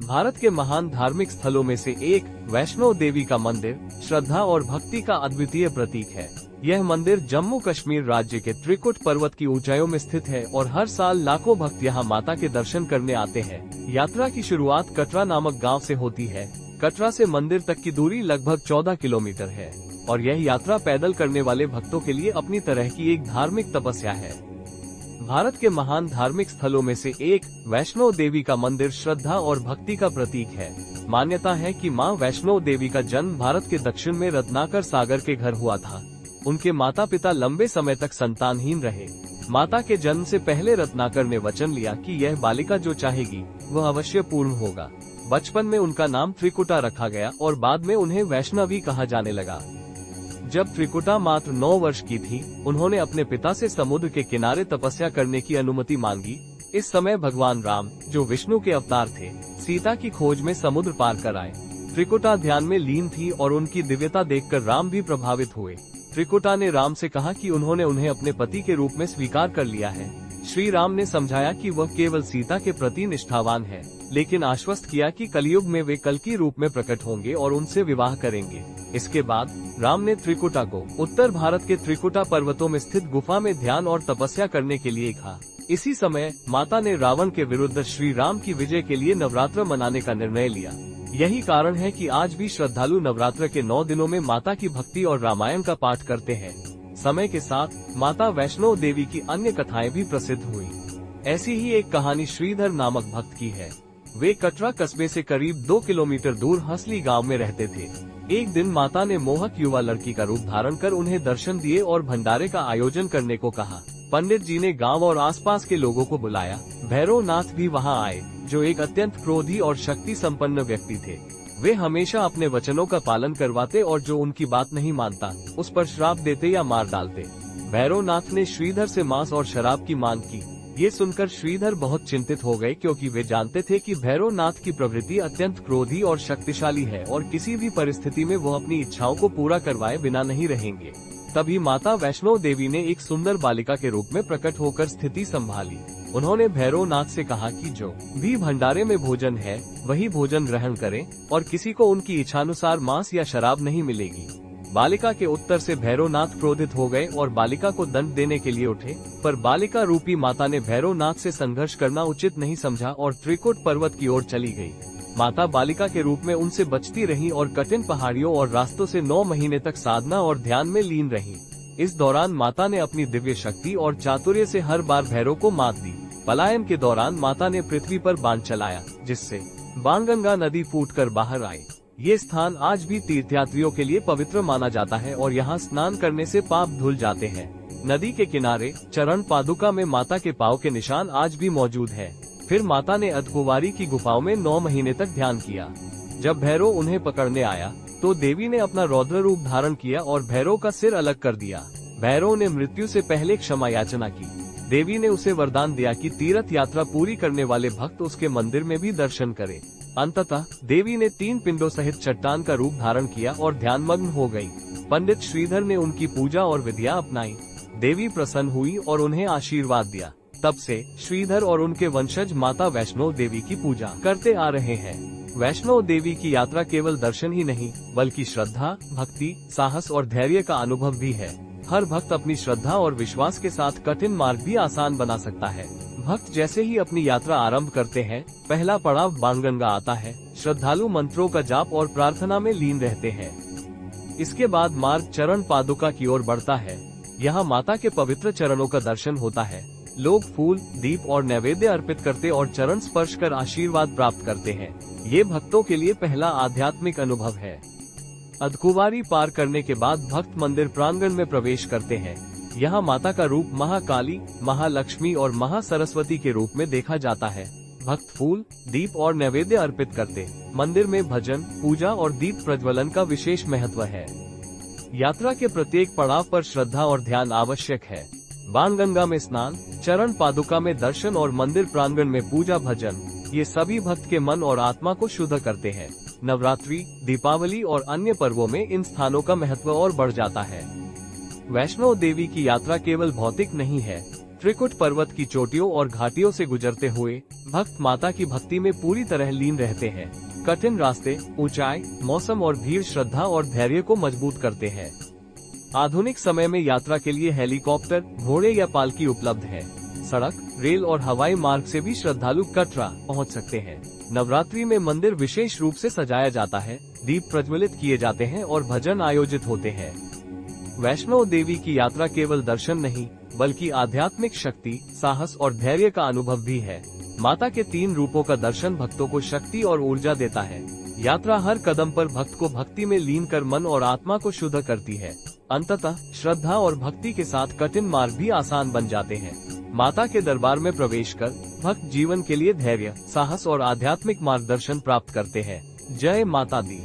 भारत के महान धार्मिक स्थलों में से एक वैष्णो देवी का मंदिर श्रद्धा और भक्ति का अद्वितीय प्रतीक है। यह मंदिर जम्मू कश्मीर राज्य के त्रिकुट पर्वत की ऊंचाइयों में स्थित है और हर साल लाखों भक्त यहां माता के दर्शन करने आते हैं। यात्रा की शुरुआत कटरा नामक गांव से होती है। कटरा से मंदिर तक की दूरी लगभग 14 किलोमीटर है और यह यात्रा पैदल करने वाले भक्तों के लिए अपनी तरह की एक धार्मिक तपस्या है। भारत के महान धार्मिक स्थलों में से एक वैष्णो देवी का मंदिर श्रद्धा और भक्ति का प्रतीक है। मान्यता है कि मां वैष्णो देवी का जन्म भारत के दक्षिण में रत्नाकर सागर के घर हुआ था। उनके माता पिता लंबे समय तक संतानहीन रहे। माता के जन्म से पहले रत्नाकर ने वचन लिया कि यह बालिका जो चाहेगी वह अवश्य पूर्ण होगा। बचपन में उनका नाम त्रिकुटा रखा गया और बाद में उन्हें वैष्णवी कहा जाने लगा। जब त्रिकुटा मात्र 9 वर्ष की थी, उन्होंने अपने पिता से समुद्र के किनारे तपस्या करने की अनुमति मांगी। इस समय भगवान राम, जो विष्णु के अवतार थे, सीता की खोज में समुद्र पार कर आए। त्रिकुटा ध्यान में लीन थी और उनकी दिव्यता देखकर राम भी प्रभावित हुए। त्रिकुटा ने राम से कहा कि उन्होंने उन्हें अपने पति के रूप में स्वीकार कर लिया है। श्री राम ने समझाया कि वह केवल सीता के प्रति निष्ठावान है, लेकिन आश्वस्त किया कि कलयुग में वे कल्कि रूप में प्रकट होंगे और उनसे विवाह करेंगे। इसके बाद राम ने त्रिकुटा को उत्तर भारत के त्रिकुटा पर्वतों में स्थित गुफा में ध्यान और तपस्या करने के लिए कहा। इसी समय माता ने रावण के विरुद्ध श्री राम की विजय के लिए नवरात्र मनाने का निर्णय लिया। यही कारण है कि आज भी श्रद्धालु नवरात्र के 9 दिनों में माता की भक्ति और रामायण का पाठ करते हैं। समय के साथ माता वैष्णो देवी की अन्य कथाएं भी प्रसिद्ध हुई। ऐसी ही एक कहानी श्रीधर नामक भक्त की है। वे कटरा कस्बे से करीब 2 किलोमीटर दूर हंसली गांव में रहते थे। एक दिन माता ने मोहक युवा लड़की का रूप धारण कर उन्हें दर्शन दिए और भंडारे का आयोजन करने को कहा। पंडित जी ने गांव और आसपास के लोगों को बुलाया। भैरव नाथ भी वहां आए, जो एक अत्यंत क्रोधी और शक्ति संपन्न व्यक्ति थे। वे हमेशा अपने वचनों का पालन करवाते और जो उनकी बात नहीं मानता उस पर श्राप देते या मार डालते। भैरव नाथ ने श्रीधर से मांस और शराब की मांग की। ये सुनकर श्रीधर बहुत चिंतित हो गए, क्योंकि वे जानते थे कि भैरव नाथ की प्रवृत्ति अत्यंत क्रोधी और शक्तिशाली है और किसी भी परिस्थिति में वो अपनी इच्छाओं को पूरा करवाए बिना नहीं रहेंगे। तभी माता वैष्णो देवी ने एक सुंदर बालिका के रूप में प्रकट होकर स्थिति संभाली। उन्होंने भैरव नाथ से कहा कि जो भी भंडारे में भोजन है वही भोजन ग्रहण करें और किसी को उनकी इच्छानुसार मांस या शराब नहीं मिलेगी। बालिका के उत्तर से भैरव नाथ क्रोधित हो गए और बालिका को दंड देने के लिए उठे, पर बालिका रूपी माता ने भैरव नाथ से संघर्ष करना उचित नहीं समझा और त्रिकुट पर्वत की ओर चली गई। माता बालिका के रूप में उनसे बचती रहीं और कठिन पहाड़ियों और रास्तों से 9 महीने तक साधना और ध्यान में लीन रहीं। इस दौरान माता ने अपनी दिव्य शक्ति और चातुर्य से हर बार भैरव को मात दी। पलायन के दौरान माता ने पृथ्वी पर बांध चलाया, जिससे बाणगंगा नदी फूटकर बाहर आई। ये स्थान आज भी तीर्थयात्रियों के लिए पवित्र माना जाता है और यहाँ स्नान करने से पाप धुल जाते हैं। नदी के किनारे चरण पादुका में माता के पांव के निशान आज भी मौजूद है। फिर माता ने अर्धकुंवारी की गुफाओं में 9 महीने तक ध्यान किया। जब भैरव उन्हें पकड़ने आया तो देवी ने अपना रौद्र रूप धारण किया और भैरव का सिर अलग कर दिया। भैरव ने मृत्यु से पहले क्षमा याचना की। देवी ने उसे वरदान दिया कि तीर्थ यात्रा पूरी करने वाले भक्त उसके मंदिर में भी दर्शन करें। अंततः देवी ने 3 पिंडों सहित चट्टान का रूप धारण किया और ध्यानमग्न हो गई। पंडित श्रीधर ने उनकी पूजा और विधियां अपनाई। देवी प्रसन्न हुई और उन्हें आशीर्वाद दिया। तब से श्रीधर और उनके वंशज माता वैष्णो देवी की पूजा करते आ रहे हैं। वैष्णो देवी की यात्रा केवल दर्शन ही नहीं, बल्कि श्रद्धा, भक्ति, साहस और धैर्य का अनुभव भी है। हर भक्त अपनी श्रद्धा और विश्वास के साथ कठिन मार्ग भी आसान बना सकता है। भक्त जैसे ही अपनी यात्रा आरंभ करते हैं, पहला पड़ाव बाणगंगा आता है। श्रद्धालु मंत्रों का जाप और प्रार्थना में लीन रहते हैं। इसके बाद मार्ग चरण पादुका की ओर बढ़ता है। यहाँ माता के पवित्र चरणों का दर्शन होता है। लोग फूल, दीप और नैवेद्य अर्पित करते और चरण स्पर्श कर आशीर्वाद प्राप्त करते हैं। ये भक्तों के लिए पहला आध्यात्मिक अनुभव है। अर्धकुंवारी पार करने के बाद भक्त मंदिर प्रांगण में प्रवेश करते हैं। यहाँ माता का रूप महाकाली, महालक्ष्मी और महासरस्वती के रूप में देखा जाता है। भक्त फूल, दीप और नैवेद्य अर्पित करते। मंदिर में भजन, पूजा और दीप प्रज्वलन का विशेष महत्व है। यात्रा के प्रत्येक पड़ाव पर श्रद्धा और ध्यान आवश्यक है। बाणगंगा में स्नान, चरण पादुका में दर्शन और मंदिर प्रांगण में पूजा भजन, ये सभी भक्त के मन और आत्मा को शुद्ध करते हैं। नवरात्रि, दीपावली और अन्य पर्वों में इन स्थानों का महत्व और बढ़ जाता है। वैष्णो देवी की यात्रा केवल भौतिक नहीं है। त्रिकुट पर्वत की चोटियों और घाटियों से गुजरते हुए भक्त माता की भक्ति में पूरी तरह लीन रहते हैं। कठिन रास्ते, ऊंचाई, मौसम और भीड़ श्रद्धा और धैर्य को मजबूत करते हैं। आधुनिक समय में यात्रा के लिए हेलीकॉप्टर, घोड़े या पालकी उपलब्ध है। सड़क, रेल और हवाई मार्ग से भी श्रद्धालु कटरा पहुंच सकते हैं। नवरात्रि में मंदिर विशेष रूप से सजाया जाता है, दीप प्रज्वलित किए जाते हैं और भजन आयोजित होते हैं। वैष्णो देवी की यात्रा केवल दर्शन नहीं, बल्कि आध्यात्मिक शक्ति, साहस और धैर्य का अनुभव भी है। माता के 3 रूपों का दर्शन भक्तों को शक्ति और ऊर्जा देता है। यात्रा हर कदम पर भक्त को भक्ति में लीन कर मन और आत्मा को शुद्ध करती है। अंततः श्रद्धा और भक्ति के साथ कठिन मार्ग भी आसान बन जाते हैं। माता के दरबार में प्रवेश कर भक्त जीवन के लिए धैर्य, साहस और आध्यात्मिक मार्गदर्शन प्राप्त करते हैं। जय माता दी।